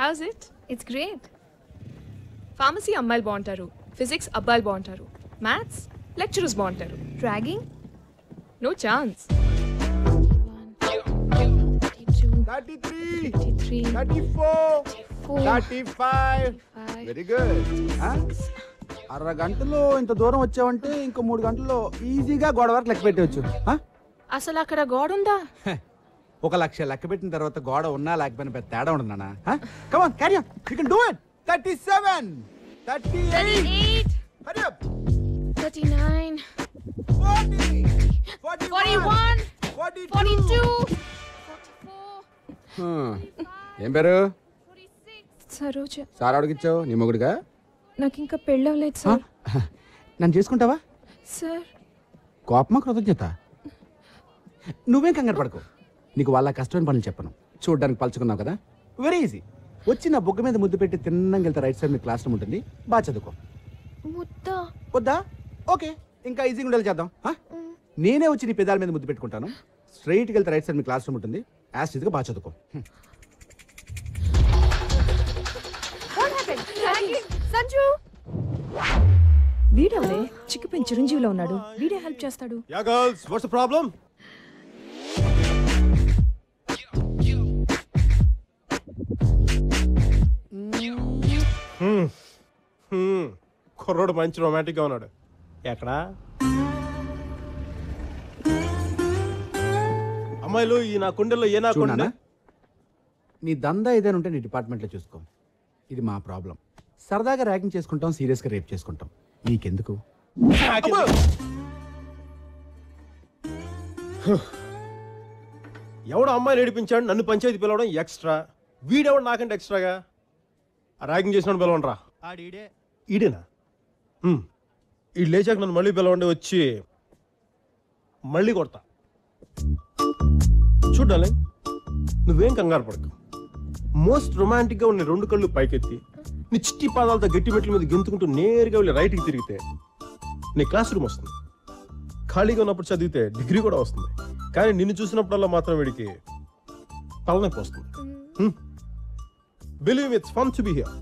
How's it? It's great. Pharmacy అమ్మాయిలు బాగుంటారు, physics అబ్బాయిలు బాగుంటారు, మ్యాథ్స్ లెక్చరర్స్ బాగుంటారు. Dragging? No chance. 33, 33, 34, 35. Very good. అరగంటలో ఇంత దూరం వచ్చావంటే ఇంకో 3 గంటల్లో ఈజీగా గోడ వరకు లెక్క పెట్టవచ్చు. అసలు అక్కడ గోడ ఉందా? 1 లక్ష లెక్క పెట్టిన తర్వాత గోడ ఉన్నా లేకపోయినా పెద్ద తేడా ఉండదు నాన్న. Come on carry on, you can do it. 37, 38, hurry up. 39, 40, 41, 42, 44. ఏం పేరు? సరోజ. సార్ అడిగిచ్చావు నీ మొగుడుగా? నాకు ఇంకా పెళ్ళవలేదు సార్. నన్ను చేసుకుంటావా? సార్ కోపమా కృతజ్ఞత? నువ్వేం కంగారు పడకు, నీకు వాళ్ళ కష్టమైన పనులు చెప్పను. చూడడానికి పలుచుకున్నావు కదా, వెరీ ఈజీ. వచ్చి నా బొగ్గ మీద ముద్దు పెట్టి తిన్నంగా వెళ్తే రైట్ సైడ్ మీ క్లాస్ రూమ్ ఉంటుంది, బాగా చదువుకో. ముద్దా? వద్దా? ఓకే, ఇంకా ఈజీగా ఉండేలా చేద్దాం. నేనే వచ్చి నీ పెదాల మీద ముద్దు పెట్టుకుంటాను. స్ట్రైట్కి వెళ్తే రైట్ సైడ్ మీ క్లాస్ రూమ్ ఉంటుంది, యాస్టీజ్గా బాగా చదువుకో. సంజు వీడవలే చిక్కిపోయిన చిరంజీవిలో ఉన్నాడు, వీడే హెల్ప్ చేస్తాడు. Yeah girls, what's the problem? కుర్రోడు మంచి రొమాంటిక్ గా ఉన్నాడు. ఎక్కడా అమ్మాయిలు ఈ నా కుండెల్లో ఏ నా కుండె? నీ దందా ఏదైనా ఉంటే నీ డిపార్ట్మెంట్లో చూసుకో. ఇది మా ప్రాబ్లం. సరదాగా ర్యాగింగ్ చేసుకుంటాం, సీరియస్గా రేప్ చేసుకుంటాం. నీకెందుకు? ఎవడు అమ్మాయిని ఏడిపించాడు, నన్ను పంచాయతీ పిలవడం ఎక్స్ట్రా. వీడెవడు నాకంటే ఎక్స్ట్రాగా? ర్యాగింగ్ చేసినాడు పిలవండిరా. ఈడేనా? ఈ లేచాక నన్ను మళ్ళీ పిలవండి, వచ్చి మళ్ళీ కొడతా. చూడాలి, నువ్వేం కంగారు పడకు. మోస్ట్ రొమాంటిక్ గా ఉన్న 2 కళ్ళు పైకెత్తి నీ చిట్టి పాదాలతో గట్టి మెట్ల మీద గెంతుకుంటూ నేరుగా వెళ్ళి రైట్కి తిరిగితే నీ క్లాస్ రూమ్ వస్తుంది. ఖాళీగా ఉన్నప్పుడు చదివితే డిగ్రీ కూడా వస్తుంది. కానీ నిన్ను చూసినప్పుడల్లా మాత్రం వీడికి తలనొప్పి వస్తుంది. Believe it's fun to be here.